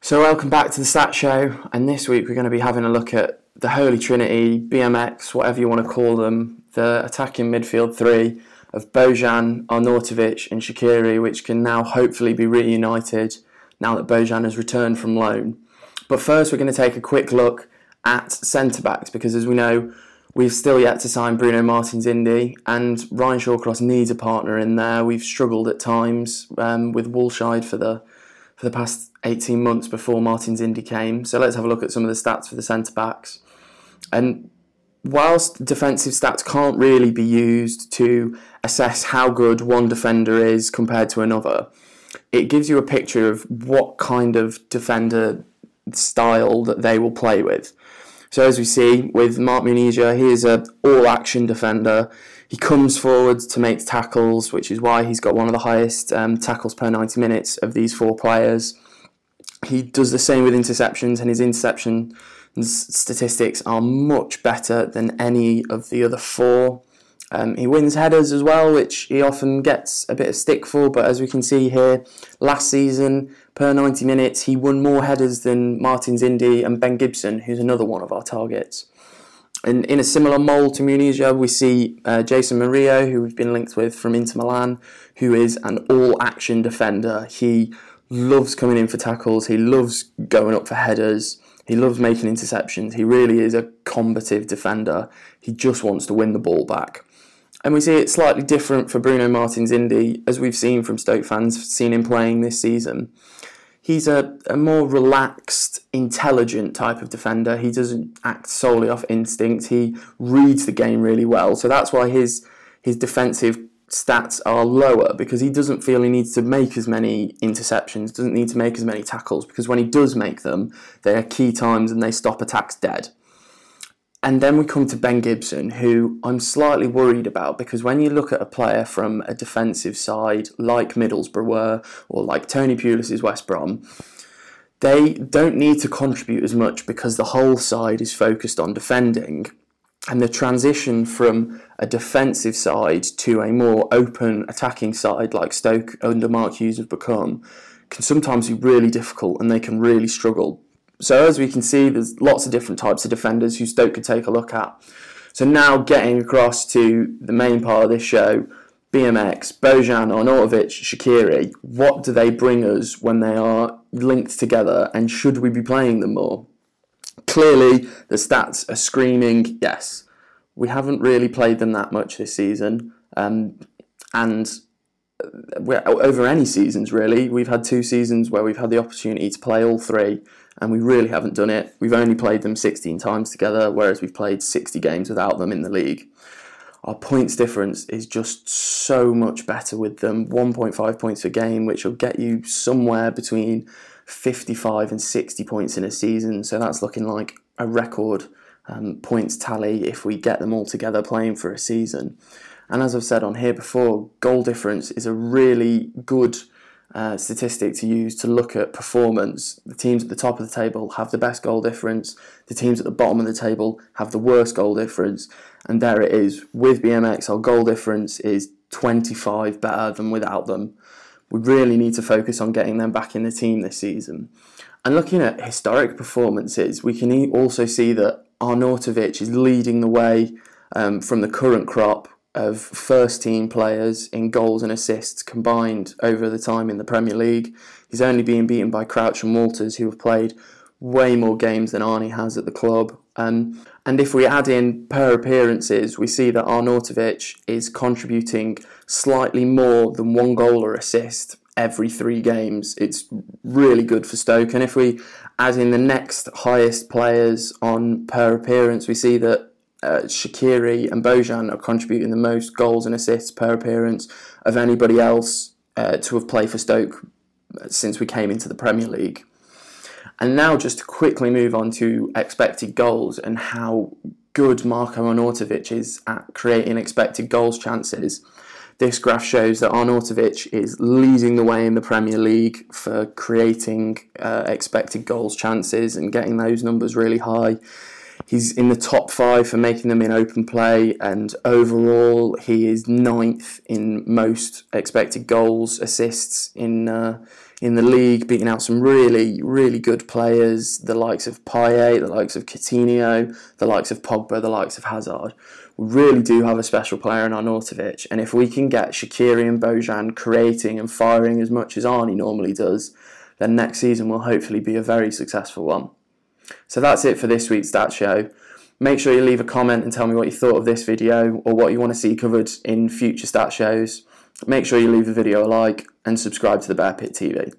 So welcome back to the Stat Show, and this week we're going to be having a look at the Holy Trinity, BMX, whatever you want to call them, the attacking midfield three of Bojan, Arnautovic and Shaqiri, which can now hopefully be reunited now that Bojan has returned from loan. But first we're going to take a quick look at centre-backs, because as we know, we've still yet to sign Bruno Martins-Indi, and Ryan Shawcross needs a partner in there. We've struggled at times with Woolshide for the past 18 months before Martins-Indi came. So let's have a look at some of the stats for the centre-backs. And whilst defensive stats can't really be used to assess how good one defender is compared to another, it gives you a picture of what kind of defender style that they will play with. So as we see with Marc Munizia, he is an all-action defender. He comes forward to make tackles, which is why he's got one of the highest tackles per 90 minutes of these four players. He does the same with interceptions, and his interception statistics are much better than any of the other four. He wins headers as well, which he often gets a bit of stick for, but as we can see here, last season, per 90 minutes, he won more headers than Martins-Indi and Ben Gibson, who's another one of our targets. And in a similar mould to Munizia, we see Jason Murillo, who we've been linked with from Inter Milan, who is an all-action defender. He loves coming in for tackles, he loves going up for headers, he loves making interceptions. He really is a combative defender. He just wants to win the ball back. And we see it slightly different for Bruno Martins-Indi, as we've seen from Stoke fans, seen him playing this season. He's a more relaxed, intelligent type of defender. He doesn't act solely off instinct. He reads the game really well. So that's why his defensive stats are lower, because he doesn't feel he needs to make as many interceptions, doesn't need to make as many tackles, because when he does make them, they are key times and they stop attacks dead. And then we come to Ben Gibson, who I'm slightly worried about, because when you look at a player from a defensive side like Middlesbrough were, or like Tony Pulis' West Brom, they don't need to contribute as much because the whole side is focused on defending. And the transition from a defensive side to a more open attacking side like Stoke under Mark Hughes have become can sometimes be really difficult, and they can really struggle. So as we can see, there's lots of different types of defenders who Stoke could take a look at. So now getting across to the main part of this show, BMX, Bojan, Arnautovic, Shaqiri, what do they bring us when they are linked together, and should we be playing them more? Clearly, the stats are screaming yes. We haven't really played them that much this season, and over any seasons really. We've had 2 seasons where we've had the opportunity to play all 3, and we really haven't done it. We've only played them 16 times together, whereas we've played 60 games without them in the league. Our points difference is just so much better with them, 1.5 points a game, which will get you somewhere between 55 and 60 points in a season. So that's looking like a record points tally if we get them all together playing for a season. And as I've said on here before, goal difference is a really good statistic to use to look at performance. The teams at the top of the table have the best goal difference. The teams at the bottom of the table have the worst goal difference. And there it is. With BMX, our goal difference is 25 better than without them. We really need to focus on getting them back in the team this season. And looking at historic performances, we can also see that Arnautovic is leading the way from the current crop of first team players in goals and assists combined over the time in the Premier League. He's only being beaten by Crouch and Walters, who have played way more games than Arnie has at the club. And if we add in per appearances, we see that Arnautovic is contributing slightly more than 1 goal or assist every 3 games. It's really good for Stoke. And if we add in the next highest players on per appearance, we see that Shaqiri and Bojan are contributing the most goals and assists per appearance of anybody else to have played for Stoke since we came into the Premier League. And now just to quickly move on to expected goals and how good Marko Arnautovic is at creating expected goals chances. This graph shows that Arnautovic is leading the way in the Premier League for creating expected goals chances and getting those numbers really high. He's in the top 5 for making them in open play, and overall he is 9th in most expected goals, assists in the league, beating out some really, really good players, the likes of Payet, the likes of Coutinho, the likes of Pogba, the likes of Hazard. We really do have a special player in Arnautovic, and if we can get Shaqiri and Bojan creating and firing as much as Arnie normally does, then next season will hopefully be a very successful one. So that's it for this week's Stat Show. Make sure you leave a comment and tell me what you thought of this video or what you want to see covered in future Stat Shows. Make sure you leave the video a like and subscribe to the Bear Pit TV.